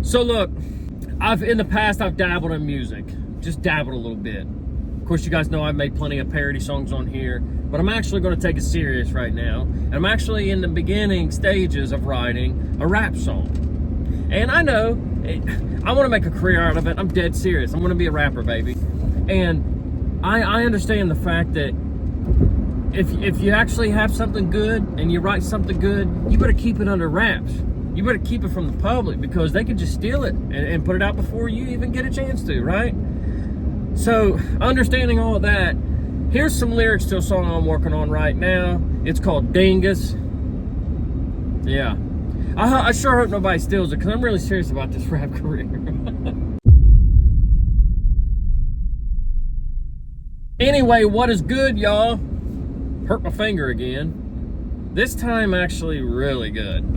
So look, in the past I've dabbled in music, just dabbled a little bit. Of course, you guys know I've made plenty of parody songs on here, but I'm actually going to take it serious right now. And I'm actually in the beginning stages of writing a rap song. And I know, I want to make a career out of it. I'm dead serious. I'm going to be a rapper, baby. And I understand the fact that if you actually have something good and you write something good, you better keep it under wraps. You better keep it from the public because they can just steal it and put it out before you even get a chance to, right? So, understanding all of that, here's some lyrics to a song I'm working on right now. It's called Dingus. Yeah. I sure hope nobody steals it because I'm really serious about this rap career. Anyway, what is good, y'all? Hurt my finger again. This time, actually, really good.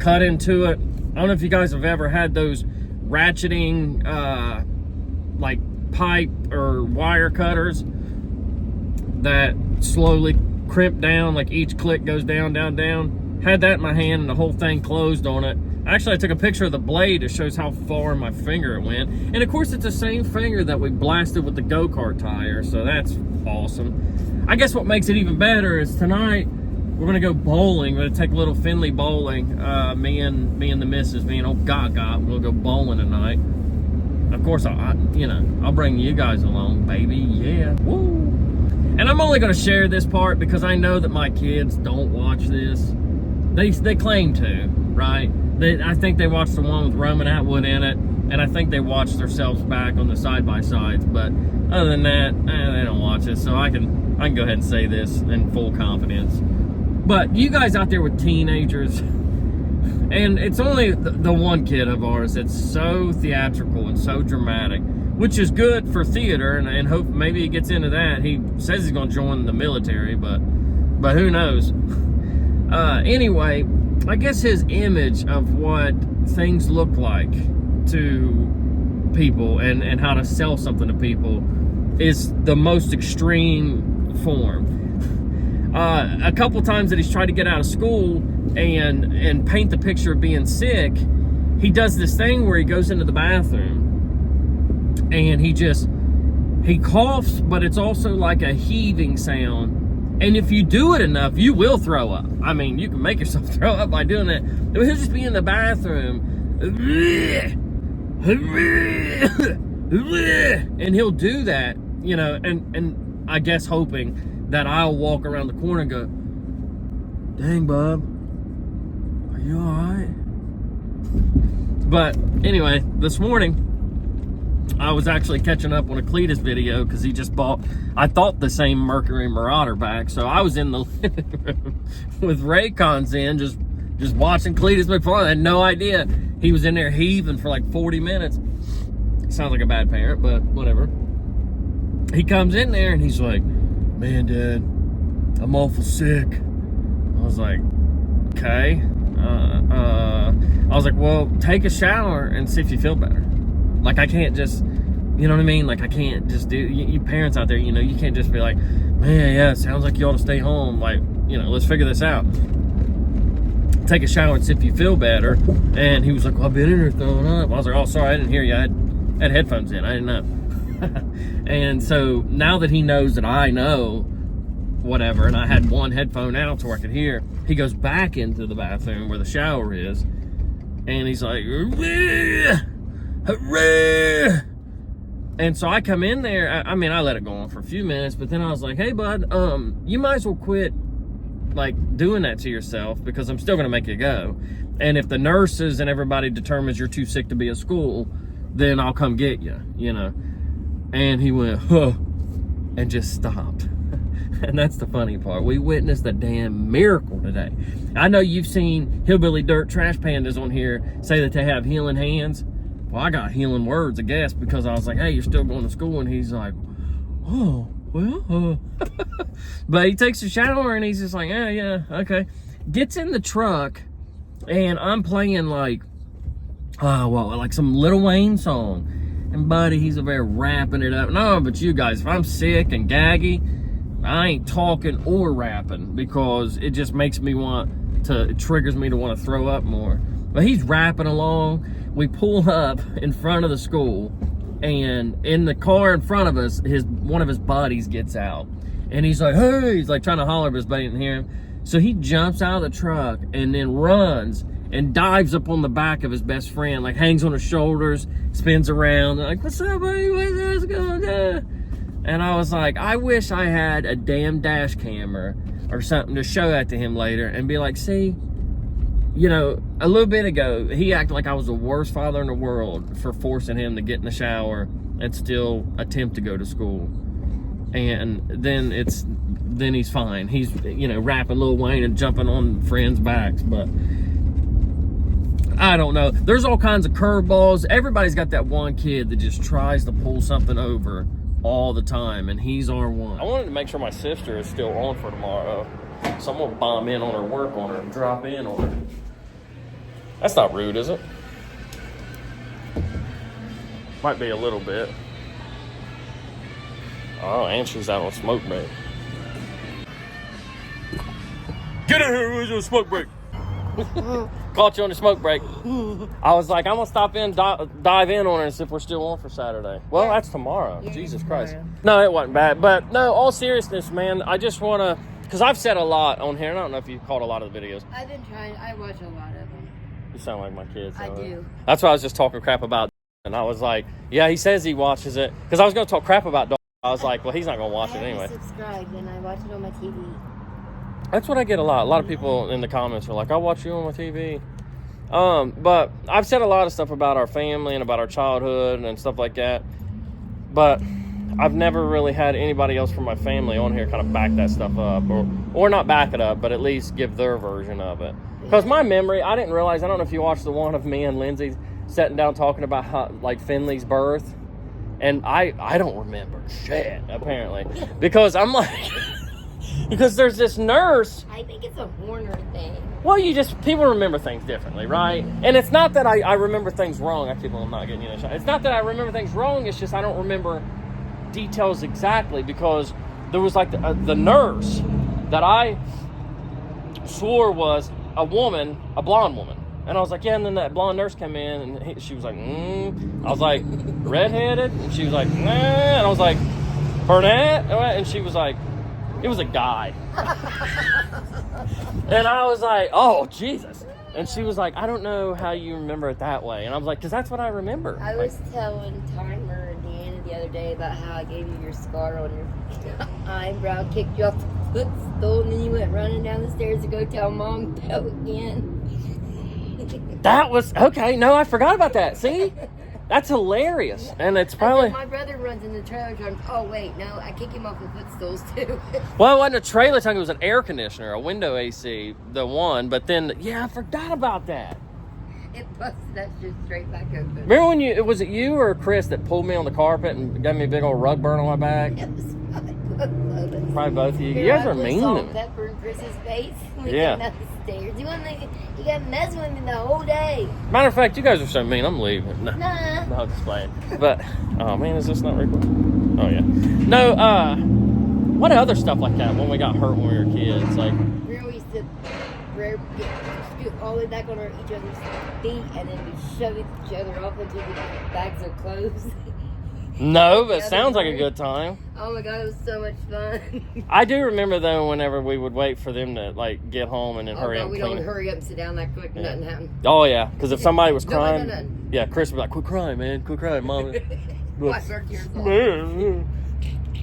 Cut into it. I don't know if you guys have ever had those ratcheting, like pipe or wire cutters that slowly crimp down, like each click goes down, down, down. Had that in my hand and the whole thing closed on it. Actually, I took a picture of the blade. It shows how far in my finger it went. And of course, it's the same finger that we blasted with the go-kart tire, so that's awesome. I guess what makes it even better is tonight, we're gonna go bowling. We're gonna take a little Finley bowling. Me and the missus, me and old Gaga, we'll go bowling tonight. Of course, I'll bring you guys along, baby. Yeah, woo! And I'm only gonna share this part because I know that my kids don't watch this. They claim to, right? I think they watched the one with Roman Atwood in it, and I think they watched themselves back on the side-by-sides. But other than that, they don't watch it, so I can go ahead and say this in full confidence. But you guys out there with teenagers, and it's only the one kid of ours that's so theatrical and so dramatic, which is good for theater, and hope maybe he gets into that. He says he's going to join the military, but who knows? Anyway, I guess his image of what things look like to people and how to sell something to people is the most extreme form. A couple times that he's tried to get out of school and paint the picture of being sick, he does this thing where he goes into the bathroom and he coughs, but it's also like a heaving sound. And if you do it enough, you will throw up. I mean, you can make yourself throw up by doing it. He'll just be in the bathroom. And he'll do that, and I guess hoping that I'll walk around the corner and go, dang, bub, are you all right? But anyway, this morning, I was actually catching up on a Cletus video because he just bought, I thought, the same Mercury Marauder back. So I was in the living room with Raycons in, just watching Cletus McFarland. I had no idea he was in there heaving for like 40 minutes. Sounds like a bad parent, but whatever. He comes in there and he's like, man, Dad, I'm awful sick. I was like, okay. I was like, well, take a shower and see if you feel better. Like, I can't just, you know what I mean? Like, I can't just do, you parents out there, you can't just be like, man, yeah, it sounds like you ought to stay home. Like, let's figure this out. Take a shower and see if you feel better. And he was like, well, I've been in here throwing up. I was like, oh, sorry, I didn't hear you. I had headphones in. I didn't know. And so now that he knows that I know whatever, and I had one headphone out so I could hear, he goes back into the bathroom where the shower is. And he's like, hooray! And so I come in there. I mean, I let it go on for a few minutes, but then I was like, hey, bud, you might as well quit like doing that to yourself because I'm still gonna make you go. And if the nurses and everybody determines you're too sick to be at school, then I'll come get you, And he went, huh, and just stopped. And that's the funny part. We witnessed a damn miracle today. I know you've seen Hillbilly Dirt Trash Pandas on here say that they have healing hands. Well, I got healing words, I guess, because I was like, hey, you're still going to school? And he's like, oh, well. But he takes a shower and he's just like, yeah, okay. Gets in the truck and I'm playing like some Lil Wayne song. And buddy, he's over there rapping it up. No, but you guys, if I'm sick and gaggy, I ain't talking or rapping because it just makes me it triggers me to want to throw up more. But he's rapping along. We pull up in front of the school, and in the car in front of us, one of his buddies gets out. And he's like, hey, he's like trying to holler, but his buddy didn't hear him. So he jumps out of the truck and then runs and dives up on the back of his best friend, like hangs on his shoulders, spins around, like, what's up, buddy? What's going on? And I was like, I wish I had a damn dash camera or something to show that to him later and be like, see, you know, a little bit ago, he acted like I was the worst father in the world for forcing him to get in the shower and still attempt to go to school. And then he's fine. He's, you know, rapping Lil Wayne and jumping on friends' backs. But I don't know. There's all kinds of curveballs. Everybody's got that one kid that just tries to pull something over all the time, and he's our one. I wanted to make sure my sister is still on for tomorrow, so I'm gonna bomb in on her, work on her, and drop in on her. That's not rude, is it? Might be a little bit. Oh, and she's out on smoke break. Get in here, where's your smoke break? Caught you on the smoke break. I was like, I'm gonna stop in, dive in on her and see if we're still on for Saturday. Well, that's tomorrow. Yeah, Jesus Christ. No, it wasn't bad. But no, all seriousness, man, I just wanna, because I've said a lot on here, and I don't know if you've caught a lot of the videos. I've been trying, I watch a lot of them. You sound like my kids. I do. That's why I was just talking crap about, and I was like, yeah, he says he watches it, because I was gonna talk crap about dog. I was like, well, he's not gonna watch it anyway. I subscribed and I watch it on my TV. That's what I get a lot. A lot of people in the comments are like, I watch you on my TV. But I've said a lot of stuff about our family and about our childhood and stuff like that. But I've never really had anybody else from my family on here kind of back that stuff up. Or not back it up, but at least give their version of it. Because my memory, I didn't realize, I don't know if you watched the one of me and Lindsay sitting down talking about how, like, Finley's birth. And I don't remember shit, apparently. Because I'm like... Because there's this nurse. I think it's a Horner thing. Well, people remember things differently, right? And it's not that I remember things wrong. I'm not getting you that shot. It's not that I remember things wrong. It's just I don't remember details exactly, because there was like the nurse that I swore was a woman, a blonde woman. And I was like, yeah, and then that blonde nurse came in, and she was like, I was like, redheaded? And she was like, nah. And I was like, brunette? And she was like, it was a guy. And I was like, oh, Jesus. And she was like, I don't know how you remember it that way. And I was like, because that's what I remember. I was telling Timer and Deanna the other day about how I gave you your scar on your eyebrow, kicked you off the footstool, and then you went running down the stairs to go tell Mom to go again. That was, okay, no, I forgot about that. See? That's hilarious. And it's probably... My brother runs in the trailer trunk. Oh, wait, no, I kick him off the footstools, too. Well, it wasn't a trailer trunk. It was an air conditioner, a window AC, the one. But then, yeah, I forgot about that. It busted that shit straight back open. Remember when was it you or Chris that pulled me on the carpet and gave me a big old rug burn on my back? It was probably both of you. You guys are mean to me. Pepper in Chris's face. Yeah. Down the stairs. You got messing with me the whole day. Matter of fact, you guys are so mean. I'm leaving. No, nah. No, I'm just playing. But oh man, is this not recording? Oh yeah. No. What other stuff like that when we got hurt when we were kids? Like we used to scoot all the way back on each other's feet, and then we shove each other off into the bags of clothes. No, but it sounds like a good time. Oh my God, it was so much fun. I do remember though, whenever we would wait for them to like get home and then hurry up. We don't hurry up and sit down that quick. Yeah. Nothing happened. Oh yeah, because if somebody was crying, yeah, Chris would be like, "Quit crying, man! Quit crying, mom."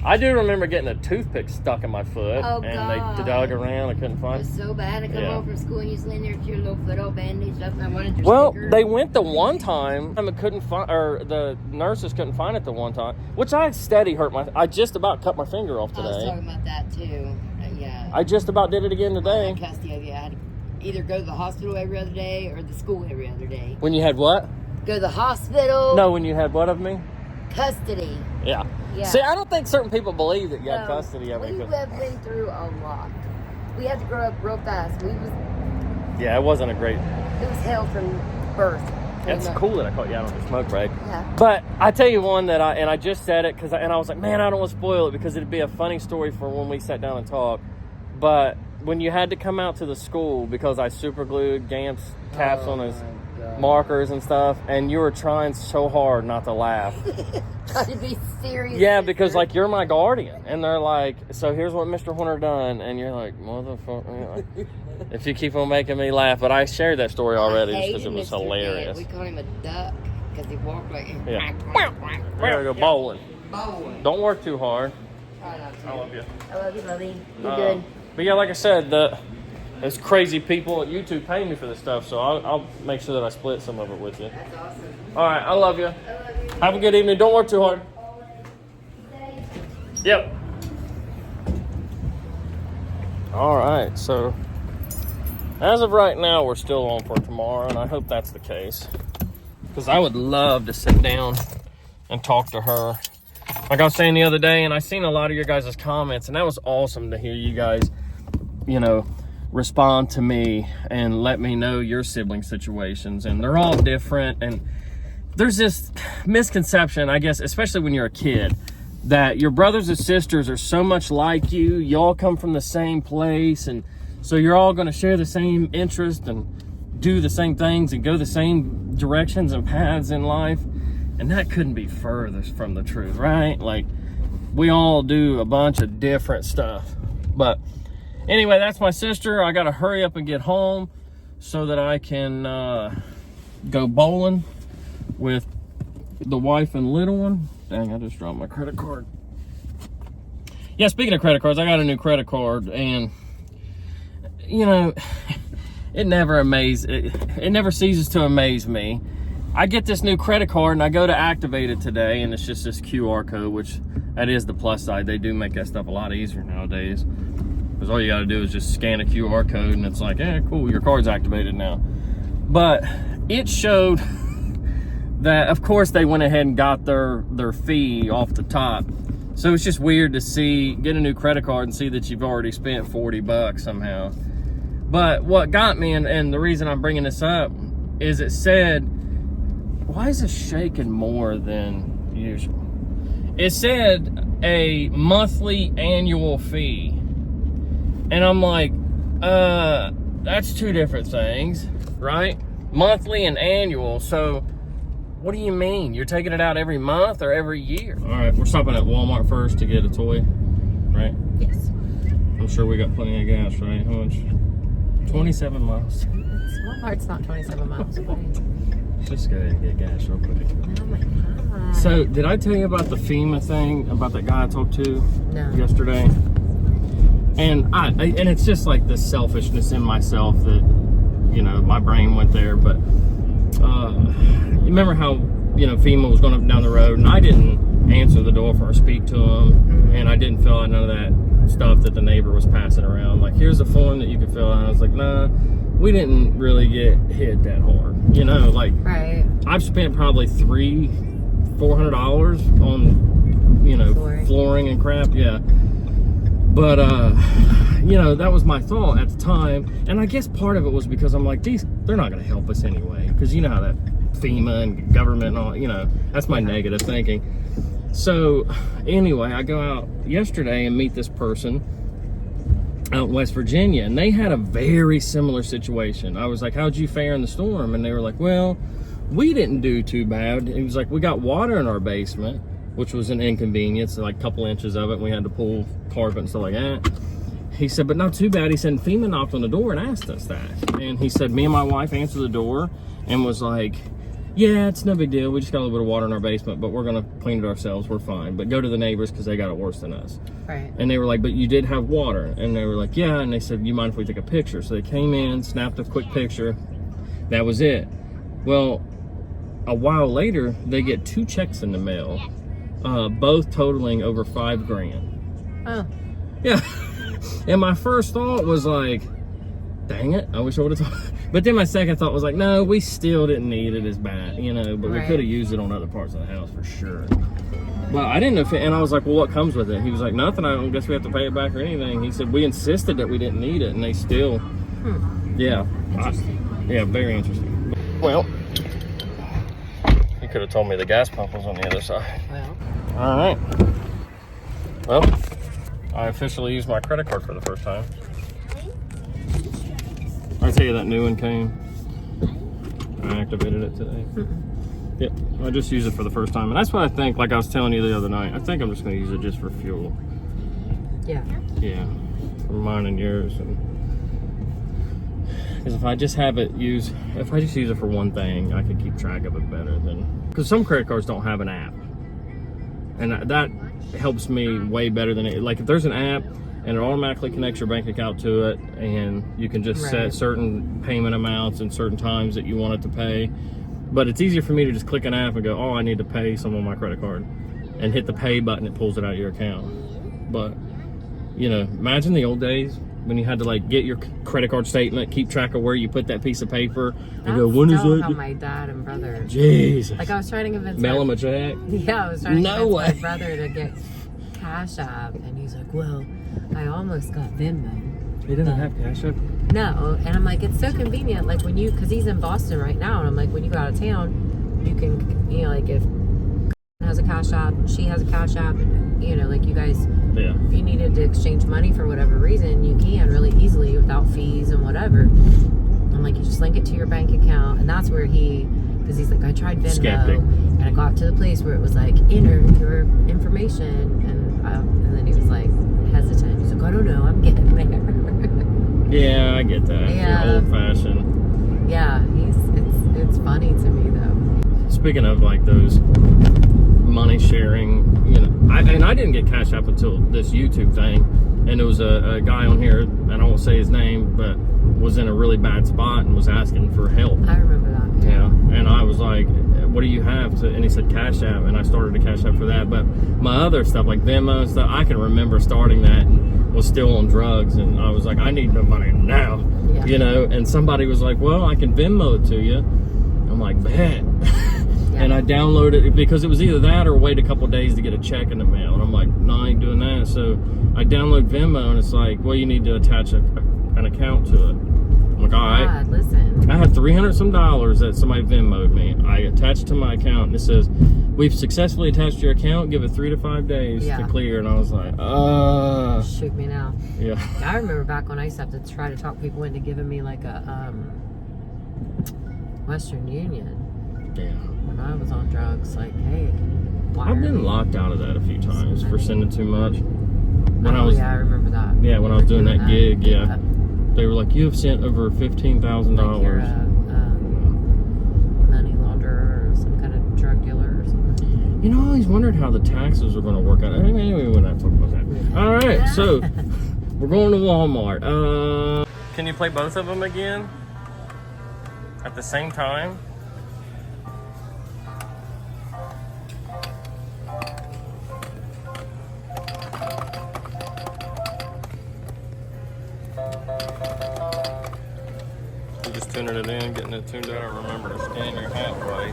I do remember getting a toothpick stuck in my foot, and they dug around. I couldn't find it. It was so bad. I come home from school and you was laying there with your little foot all bandaged up, and I wanted your sticker. They went the one time and couldn't find, or the nurses couldn't find it the one time, which I steady hurt my. I just about cut my finger off today. I was talking about that too. Yeah. I just about did it again today. I had custody of you. I had to either go to the hospital every other day or the school every other day. When you had what? Go to the hospital. No, when you had what of me? Custody. Yeah. Yeah. See, I don't think certain people believe that you have custody of me. We have been through a lot. We had to grow up real fast. Yeah, it wasn't a great... It was hell from birth. It's cool that I caught you out on the smoke break. Yeah. But I tell you one that I just said it, and I was like, man, I don't want to spoil it because it'd be a funny story for when we sat down and talked. But when you had to come out to the school because I super glued Gamp's caps on his markers and stuff, and you were trying so hard not to laugh. Trying to be serious. Yeah, because like you're my guardian, and they're like, so here's what Mr. Horner done, and you're like, motherfucker. If you keep on making me laugh, but I shared that story already just because it was Mr. hilarious. We call him a duck because he walked like. Yeah. We gotta go bowling. Bowling. Don't work too hard. Try not to. I love you. I love you, Lovey. You're good. But yeah, like I said, those crazy people at YouTube pay me for this stuff, so I'll make sure that I split some of it with you. That's awesome. All right, I love you. I love you. Have a good evening. Don't work too hard. Yep. All right, so as of right now, we're still on for tomorrow, and I hope that's the case, because I would love to sit down and talk to her. Like I was saying the other day, and I seen a lot of your guys' comments, and that was awesome to hear you guys, you know, respond to me and let me know your sibling situations, and they're all different. And there's this misconception, I guess, especially when you're a kid, that your brothers and sisters are so much like you. You all come from the same place, and so you're all going to share the same interest and do the same things and go the same directions and paths in life. And that couldn't be further from the truth, right? Like, we all do a bunch of different stuff. But anyway, that's my sister. I got to hurry up and get home so that I can go bowling with the wife and little one. Dang, I just dropped my credit card. Yeah, speaking of credit cards, I got a new credit card, and you know, it never ceases to amaze me. I get this new credit card and I go to activate it today, and it's just this QR code, which that is the plus side. They do make that stuff a lot easier nowadays, because all you got to do is just scan a QR code and it's like, eh, cool, your card's activated now. But it showed that, of course, they went ahead and got their fee off the top. So it's just weird to get a new credit card and see that you've already spent $40 somehow. But what got me, and the reason I'm bringing this up, is it said, why is this shaking more than usual? It said a monthly annual fee. And I'm like, that's two different things, right? Monthly and annual. So what do you mean? You're taking it out every month or every year? All right, we're stopping at Walmart first to get a toy, right? Yes. I'm sure we got plenty of gas, right? How much? 27 miles. Walmart's not 27 miles away. Just go ahead and get gas real quick. Oh my God. So, did I tell you about the FEMA thing, about that guy I talked to yesterday? And it's just like this selfishness in myself that, you know, my brain went there. But you remember how, you know, FEMA was going up and down the road, and I didn't answer the door or speak to him, and I didn't fill out none of that stuff that the neighbor was passing around. Like, here's a form that you can fill out. I was like, nah, we didn't really get hit that hard. You know, like, right. I've spent probably $400 on, you know, flooring and crap. Yeah. But, you know, that was my thought at the time. And I guess part of it was because I'm like, they're not going to help us anyway. Because you know how that FEMA and government and all, you know, that's my negative thinking. So anyway, I go out yesterday and meet this person out in West Virginia, and they had a very similar situation. I was like, how'd you fare in the storm? And they were like, well, we didn't do too bad. It was like, we got water in our basement, which was an inconvenience, like a couple inches of it. We had to pull carpet and stuff like that. He said, but not too bad. He said, FEMA knocked on the door and asked us that. And he said, me and my wife answered the door and was like, yeah, it's no big deal. We just got a little bit of water in our basement, but we're going to clean it ourselves. We're fine. But go to the neighbors because they got it worse than us. Right. And they were like, but you did have water. And they were like, yeah. And they said, you mind if we take a picture? So they came in, snapped a quick picture. That was it. Well, a while later, they get 2 checks in the mail, both totaling over $5,000. Oh. Yeah. And my first thought was like, dang it, I wish I would have thought. But then my second thought was like, no, we still didn't need it as bad, you know, but we could have used it on other parts of the house for sure. Well, I didn't know if and I was like, well, what comes with it? He was like, nothing. I don't guess we have to pay it back or anything. He said, we insisted that we didn't need it, and they still, yeah. Yeah, very interesting. Well, you could have told me the gas pump was on the other side. Well. All right. Well, I officially used my credit card for the first time. I tell you, that new one came. I activated it today. Yep, I just use it for the first time. And that's what I think, like I was telling you the other night, I think I'm just going to use it just for fuel. Yeah. Yeah, for mine and yours. Because if I just use it for one thing, I could keep track of it better than, because some credit cards don't have an app. And that helps me way better than it. Like if there's an app and it automatically connects your bank account to it, and you can just set certain payment amounts and certain times that you want it to pay. But it's easier for me to just click an app and go, oh, I need to pay some on my credit card, and hit the pay button, it pulls it out of your account. But, you know, imagine the old days when you had to like get your credit card statement, keep track of where you put that piece of paper, and go, when is it? How my dad and brother. Jesus. Like I was trying to convince. Mail him a check? Yeah, I was trying to convince my brother to get Cash App, and he's like, well, I almost got Venmo. He doesn't have Cash App? No, and I'm like, it's so convenient, like when you, because he's in Boston right now, and I'm like, when you go out of town, you can, you know, like if has a Cash App, she has a Cash App, you know, like you guys, if you needed to exchange money for whatever reason, you can really easily without fees and whatever. I'm like, you just link it to your bank account, and that's where because he's like, I tried Venmo, and I got to the place where it was like, enter your information, and then he was like hesitant. He's like, I don't know, I'm getting there. Yeah, I get that. Yeah. You're old-fashioned. Yeah, it's funny to me though. Speaking of like those money sharing, you know, I didn't get Cash App until this YouTube thing, and there was a guy on here, and I won't say his name, but was in a really bad spot and was asking for help. I remember that. Yeah, and I was like, what do you have to, and he said Cash App, and I started a Cash App for that. But my other stuff like Venmo and stuff, I can remember starting that and was still on drugs, and I was like, I need the money now, you know, and somebody was like, well, I can Venmo it to you. I'm like, bet. And I downloaded it because it was either that or wait a couple days to get a check in the mail, and I'm like, no, I ain't doing that. So I download Venmo, and it's like, well, you need to attach an account to it. I'm like, all right. God, listen. I had $300 some that somebody Venmo'd me. I attached it to my account, and it says, we've successfully attached your account. Give it 3 to 5 days to clear. And I was like, shoot me now. Yeah. I remember back when I used to have to try to talk people into giving me like a Western Union. Yeah. When I was on drugs, like, hey, can you I've been locked out of that a few times for sending too much. I remember that. Yeah, when I was doing that gig, they were like, you have sent over $15,000. Like you're a money launderer or some kind of drug dealer or something. You know, I always wondered how the taxes were going to work out. Anyway, we're not talking about that. All right, so we're going to Walmart. Can you play both of them again at the same time? Just tuning it in, getting it tuned out. Remember to scan your halfway.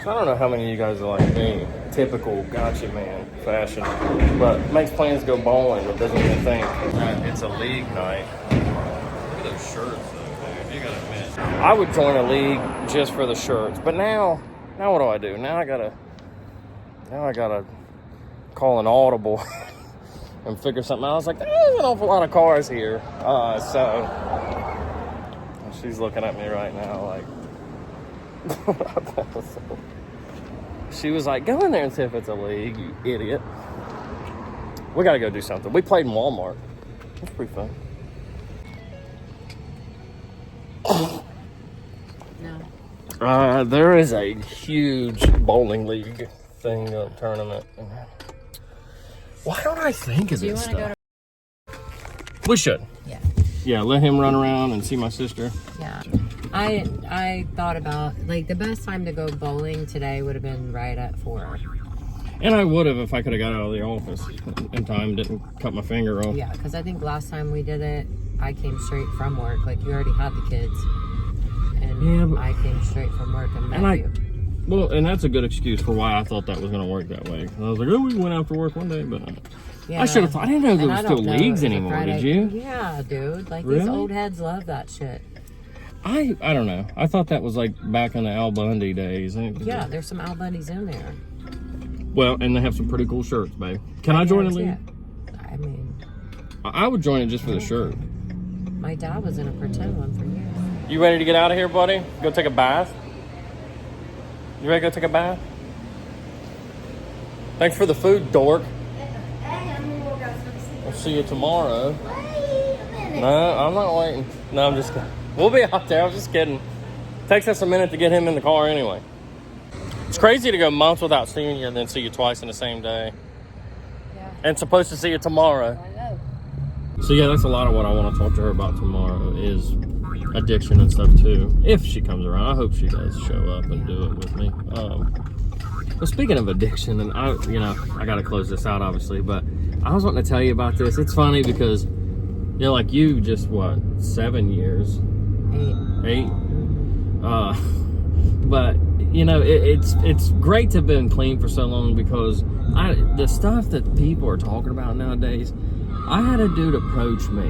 So I don't know how many of you guys are like me, typical gotcha man fashion, but makes plans to go bowling but doesn't even think it's a league night. Look at those shirts though, dude. You gotta admit. I would join a league just for the shirts, but now what do I do? Now I gotta call an audible and figure something out. I was like, there's an awful lot of cars here. So she's looking at me right now like, she was like, go in there and see if it's a league, you idiot. We gotta go do something. We played in Walmart. That's pretty fun. No. There is a huge bowling league thing, tournament. Why don't I think of this stuff? We should. Yeah. Yeah, let him run around and see my sister. Yeah. I thought about, like, the best time to go bowling today would have been right at 4. And I would have if I could have got out of the office in time, didn't cut my finger off. Yeah, because I think last time we did it, I came straight from work. Like, you already had the kids. And I came straight from work and met you. Well, and that's a good excuse for why I thought that was going to work that way. I was like, oh, we went after work one day, but I should have thought. I didn't know there were still leagues anymore, did you? Yeah, dude. Like, these old heads love that shit. I don't know. I thought that was like back in the Al Bundy days. Yeah, there's some Al Bundys in there. Well, and they have some pretty cool shirts, babe. Can I join a league? I would join it just for the shirt. My dad was in a pretend one for years. You ready to get out of here, buddy? Go take a bath? You ready to go take a bath? Thanks for the food, dork. We'll see you tomorrow. Wait a minute. No, I'm not waiting. No, I'm just kidding. We'll be out there. I'm just kidding. Takes us a minute to get him in the car anyway. It's crazy to go months without seeing you and then see you twice in the same day. Yeah. And supposed to see you tomorrow. I know. So yeah, that's a lot of what I want to talk to her about tomorrow is addiction and stuff too. If she comes around, I hope she does show up and do it with me. But speaking of addiction, and I got to close this out obviously, but I was wanting to tell you about this. It's funny because, like you just, 7 years? 8? But, it's great to have been clean for so long because the stuff that people are talking about nowadays, I had a dude approach me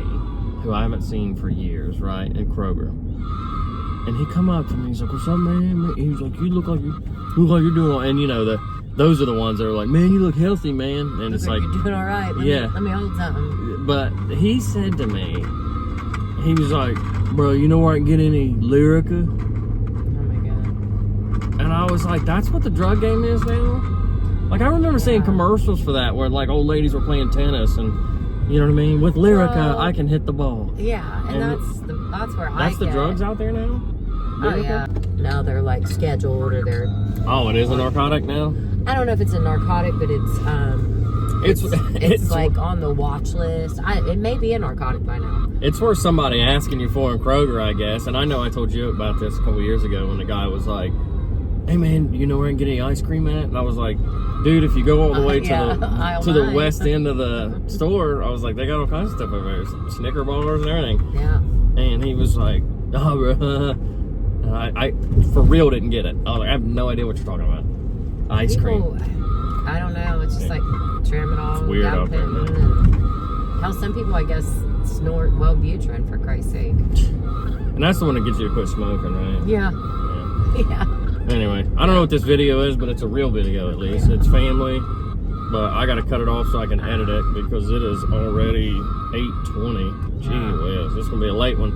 who I haven't seen for years, right, in Kroger. And he come up to me, he's like, what's up, man? He's like, you look like you're doing, and those are the ones that are like, man, you look healthy, man. And it's like, you're doing all right. Let me hold something. But he said to me, he was like, bro, you know where I can get any Lyrica? Oh my God. And I was like, that's what the drug game is now? Like, I remember seeing commercials for that where like old ladies were playing tennis and, you know what I mean? With Lyrica, I can hit the ball. Yeah, and that's where that's the drugs out there now? Oh yeah. Now they're like scheduled or they're. Oh, it is a narcotic now? I don't know if it's a narcotic, but it's like on the watch list. It may be a narcotic by now. It's worth somebody asking you for in Kroger, I guess. And I know I told you about this a couple years ago when the guy was like, hey man, you know where I can get any ice cream at? And I was like, dude, if you go all the way to the west end of the store, I was like, they got all kinds of stuff over there, Snicker bars and everything. Yeah. And he was like, oh, bro. And I for real didn't get it. I was like, I have no idea what you're talking about. Ice cream. I don't know. It's just like tramadol. It's weird out there, man. How some people, I guess, snort Wellbutrin, for Christ's sake. And that's the one that gets you to quit smoking, right? Yeah. Anyway, I don't know what this video is, but it's a real video at least. It's family, but I got to cut it off so I can edit it because it is already 8:20. Gee whiz, this is going to be a late one.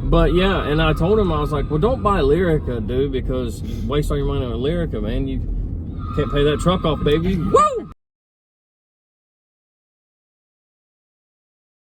But yeah, and I told him, I was like, well, don't buy Lyrica, dude, because you waste all your money on Lyrica, man. You can't pay that truck off, baby. Woo!